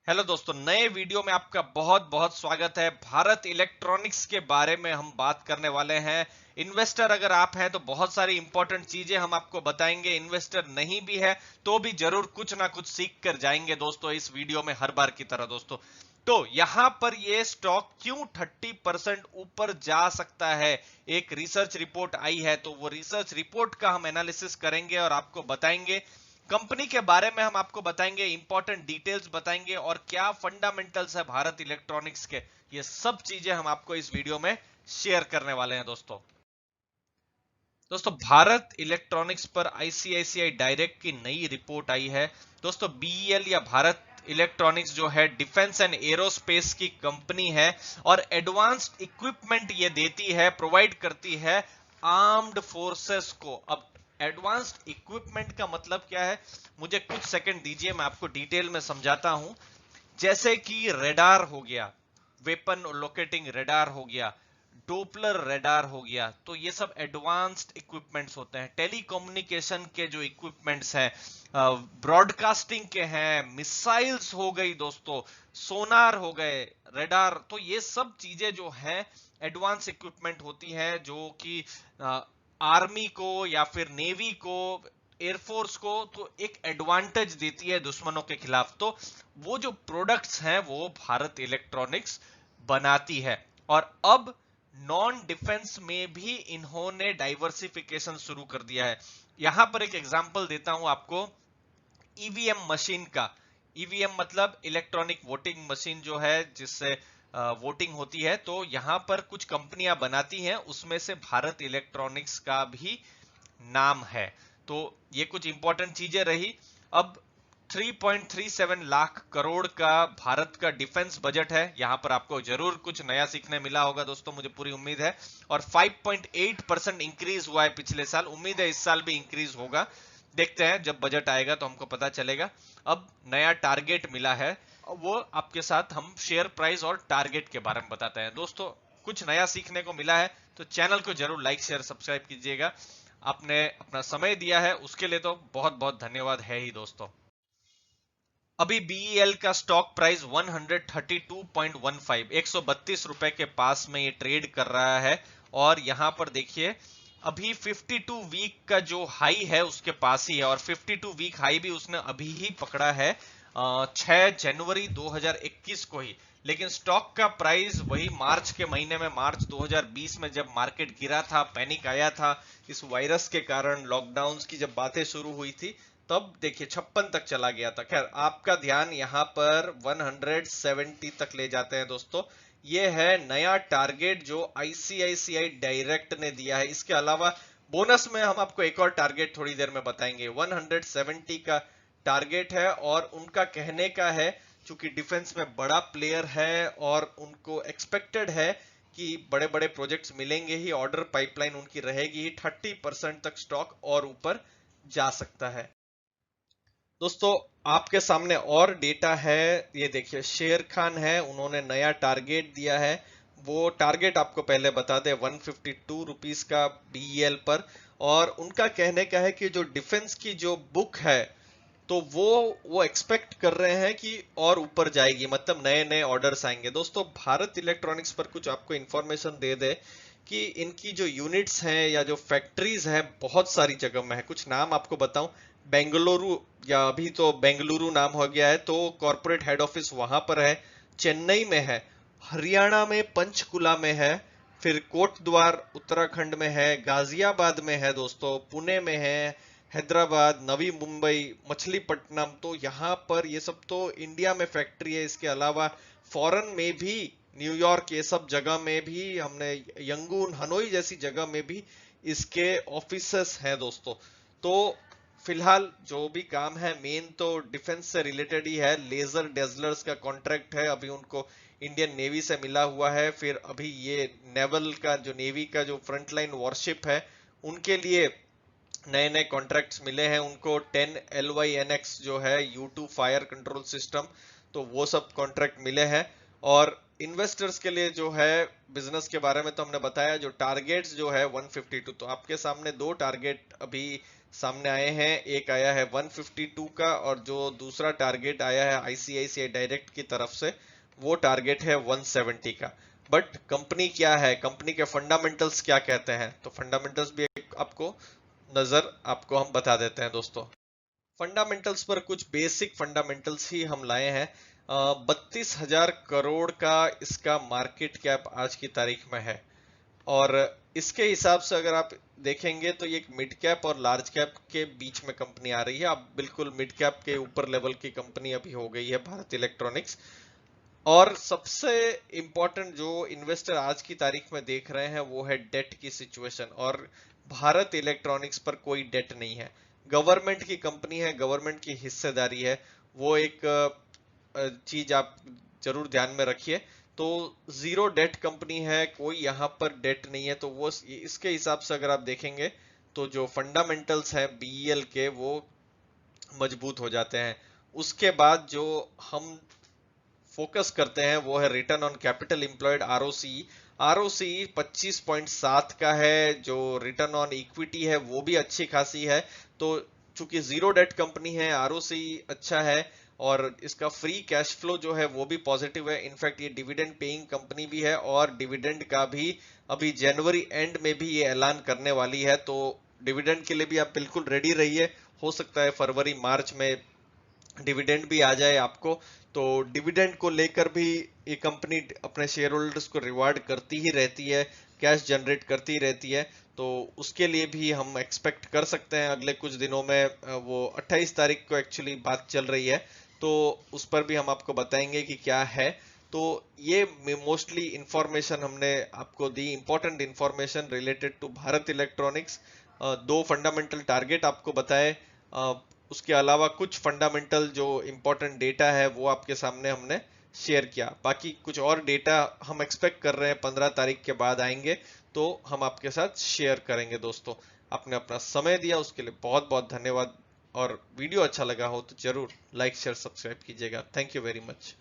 Hello दोस्तों, नए video में आपका बहुत बहुत स्वागत है। भारत इलेक्ट्रॉनिक्स के बारे में हम बात करने वाले हैं। इन्वेस्टर अगर आप हैं तो बहुत सारी इंपॉर्टेंट चीजें हम आपको बताएंगे। इन्वेस्टर नहीं भी है तो भी जरूर कुछ ना कुछ सीख कर जाएंगे दोस्तों इस वीडियो में, हर बार की तरह दोस्तों। तो यहां पर ये स्टॉक क्यों 30% ऊपर जा सकता है, एक रिसर्च रिपोर्ट आई है, तो वो रिसर्च रिपोर्ट का हम एनालिसिस करेंगे और आपको बताएंगे। कंपनी के बारे में हम आपको बताएंगे, इंपॉर्टेंट डिटेल्स बताएंगे और क्या फंडामेंटल्स है भारत इलेक्ट्रॉनिक्स के, ये सब चीजें हम आपको इस वीडियो में शेयर करने वाले हैं दोस्तों। भारत इलेक्ट्रॉनिक्स पर आईसीआईसीआई डायरेक्ट की नई रिपोर्ट आई है दोस्तों। बीईएल या भारत इलेक्ट्रॉनिक्स जो है डिफेंस एंड एरोस्पेस की कंपनी है और एडवांस्ड इक्विपमेंट ये देती है, प्रोवाइड करती है आर्म्ड फोर्सेस को। अब एडवांस्ड इक्विपमेंट का मतलब क्या है, मुझे कुछ सेकंड दीजिए, मैं आपको डिटेल में समझाता हूं। जैसे कि रेडार हो गया, वेपन लोकेटिंग रेडार हो गया, डोपलर रेडार हो गया, तो ये सब एडवांस्ड इक्विपमेंट्स होते हैं। टेलीकम्युनिकेशन के जो इक्विपमेंट्स हैं, ब्रॉडकास्टिंग के हैं, मिसाइल्स हो गई दोस्तों, सोनार हो गए, रेडार, तो ये सब चीजें जो हैं एडवांस इक्विपमेंट होती हैं जो कि आर्मी को या फिर नेवी को, एयरफोर्स को तो एक एडवांटेज देती है दुश्मनों के खिलाफ। तो वो जो प्रोडक्ट्स हैं वो भारत इलेक्ट्रॉनिक्स बनाती है। और अब नॉन डिफेंस में भी इन्होंने डाइवर्सिफिकेशन शुरू कर दिया है। यहां पर एक एग्जांपल देता हूं आपको, ईवीएम मशीन का। ईवीएम मतलब इलेक्ट्रॉनिक वोटिंग मशीन जो है, जिससे वोटिंग होती है, तो यहां पर कुछ कंपनियां बनाती हैं, उसमें से भारत इलेक्ट्रॉनिक्स का भी नाम है। तो ये कुछ इंपॉर्टेंट चीजें रही। अब 3.37 लाख करोड़ का भारत का डिफेंस बजट है। यहां पर आपको जरूर कुछ नया सीखने मिला होगा दोस्तों, मुझे पूरी उम्मीद है। और 5.8% इंक्रीज हुआ है पिछले साल, उम्मीद है इस साल भी इंक्रीज होगा। देखते हैं, जब बजट आएगा तो हमको पता चलेगा। अब नया टारगेट मिला है, वो आपके साथ हम शेयर प्राइस और टारगेट के बारे में बताते हैं दोस्तों। कुछ नया सीखने को मिला है तो चैनल को जरूर लाइक शेयर सब्सक्राइब कीजिएगा। आपने अपना समय दिया है उसके लिए तो बहुत बहुत धन्यवाद है ही दोस्तों। अभी बीईएल का स्टॉक प्राइस 132.15, 132 रुपए के पास में ये ट्रेड कर रहा है। और यहां पर देखिए, अभी 52 वीक का जो हाई है उसके पास ही है, और 52 वीक हाई भी उसने अभी ही पकड़ा है 6 जनवरी 2021 को ही। लेकिन स्टॉक का प्राइस वही मार्च के महीने में, मार्च 2020 में जब मार्केट गिरा था, पैनिक आया था इस वायरस के कारण, लॉकडाउन की जब बातें शुरू हुई थी, तब देखिए 56 तक चला गया था। खैर, आपका ध्यान यहाँ पर 170 तक ले जाते हैं दोस्तों। ये है नया टारगेट जो आईसीआईसीआई डायरेक्ट ने दिया है। इसके अलावा बोनस में हम आपको एक और टारगेट थोड़ी देर में बताएंगे। 170 का टारगेट है और उनका कहने का है, चूंकि डिफेंस में बड़ा प्लेयर है और उनको एक्सपेक्टेड है कि बड़े बड़े प्रोजेक्ट्स मिलेंगे ही, ऑर्डर पाइपलाइन उनकी रहेगी ही, 30% तक स्टॉक और ऊपर जा सकता है दोस्तों। आपके सामने और डेटा है, ये देखिए शेर खान है, उन्होंने नया टारगेट दिया है। वो टारगेट आपको पहले बता दे, 152 रुपीस का बीईएल पर। और उनका कहने का है कि जो डिफेंस की जो बुक है, तो वो एक्सपेक्ट कर रहे हैं कि और ऊपर जाएगी, मतलब नए नए ऑर्डर्स आएंगे दोस्तों। भारत इलेक्ट्रॉनिक्स पर कुछ आपको इंफॉर्मेशन दे दे कि इनकी जो यूनिट्स हैं या जो फैक्ट्रीज हैं बहुत सारी जगह में है। कुछ नाम आपको बताऊं, बेंगलुरु, या अभी तो बेंगलुरु नाम हो गया है, तो कॉर्पोरेट हेड ऑफिस वहां पर है, चेन्नई में है, हरियाणा में पंचकुला में है, फिर कोटद्वार उत्तराखंड में है, गाजियाबाद में है दोस्तों, पुणे में है, हैदराबाद, नवी मुंबई, मछलीपट्टनम, तो यहाँ पर ये सब तो इंडिया में फैक्ट्री है। इसके अलावा फॉरेन में भी, न्यूयॉर्क, ये सब जगह में भी, हमने यंगून, हनोई जैसी जगह में भी इसके ऑफिसेस हैं दोस्तों। तो फिलहाल जो भी काम है मेन तो डिफेंस से रिलेटेड ही है। लेजर डेजलर्स का कॉन्ट्रैक्ट है, अभी उनको इंडियन नेवी से मिला हुआ है। फिर अभी ये नेवल का, जो नेवी का जो फ्रंटलाइन वॉरशिप है, उनके लिए नए नए कॉन्ट्रैक्ट्स मिले हैं उनको। 10 LYNX जो है U2 फायर कंट्रोल सिस्टम, तो वो सब कॉन्ट्रैक्ट मिले हैं। और इन्वेस्टर्स के लिए जो है बिजनेस के बारे में तो हमने बताया, जो टारगेट्स जो है 152, तो आपके सामने दो टारगेट अभी सामने आए हैं, एक आया है 152 का और जो दूसरा टारगेट आया है आईसीआईसीआई डायरेक्ट की तरफ से वो टारगेट है 170 का। बट कंपनी क्या है, कंपनी के फंडामेंटल्स क्या कहते हैं, तो फंडामेंटल्स भी एक आपको नजर आपको हम बता देते हैं दोस्तों। फंडामेंटल्स पर कुछ बेसिक फंडामेंटल्स ही हम लाए हैं। 32,000 करोड़ का इसका मार्केट कैप आज की तारीख में है और इसके हिसाब से अगर आप देखेंगे तो ये एक मिड कैप और लार्ज कैप के बीच में कंपनी आ रही है। अब बिल्कुल मिड कैप के ऊपर लेवल की कंपनी अभी हो गई है भारत इलेक्ट्रॉनिक्स। और सबसे इंपॉर्टेंट जो इन्वेस्टर आज की तारीख में देख रहे हैं वो है डेट की सिचुएशन, और भारत इलेक्ट्रॉनिक्स पर कोई डेट नहीं है, गवर्नमेंट की कंपनी है, गवर्नमेंट की हिस्सेदारी है, वो एक चीज आप जरूर ध्यान में रखिए। तो जीरो डेट कंपनी है, कोई यहाँ पर डेट नहीं है, तो वो इसके हिसाब से अगर आप देखेंगे तो जो फंडामेंटल्स हैं बीईएल के वो मजबूत हो जाते हैं। उसके बाद जो हम फोकस करते हैं वो है return on capital employed, ROC. ROC 25.7 का है, जो रिटर्न ऑन इक्विटी है वो भी अच्छी खासी है। तो चूंकि जीरो डेट कंपनी है, आरओसी अच्छा है और इसका फ्री कैश फ्लो जो है वो भी पॉजिटिव है। इनफैक्ट ये डिविडेंड पेइंग कंपनी भी है और डिविडेंड का भी अभी जनवरी एंड में भी ये ऐलान करने वाली है, तो डिविडेंड के लिए भी आप बिल्कुल रेडी रहिए। हो सकता है फरवरी मार्च में डिविडेंड भी आ जाए आपको। तो डिविडेंड को लेकर भी ये कंपनी अपने शेयर होल्डर्स को रिवार्ड करती ही रहती है, कैश जनरेट करती रहती है। तो उसके लिए भी हम एक्सपेक्ट कर सकते हैं अगले कुछ दिनों में। वो 28 तारीख को एक्चुअली बात चल रही है, तो उस पर भी हम आपको बताएंगे कि क्या है। तो ये मोस्टली इंफॉर्मेशन हमने आपको दी, important information related to Bharat electronics. दो फंडामेंटल टारगेट आपको बताए, उसके अलावा कुछ फंडामेंटल जो इंपॉर्टेंट डेटा है वो आपके सामने हमने शेयर किया। बाकी कुछ और डेटा हम एक्सपेक्ट कर रहे हैं 15 तारीख के बाद आएंगे, तो हम आपके साथ शेयर करेंगे। दोस्तों, आपने अपना समय दिया उसके लिए बहुत बहुत धन्यवाद, और वीडियो अच्छा लगा हो तो जरूर लाइक शेयर सब्सक्राइब कीजिएगा। Thank you very much.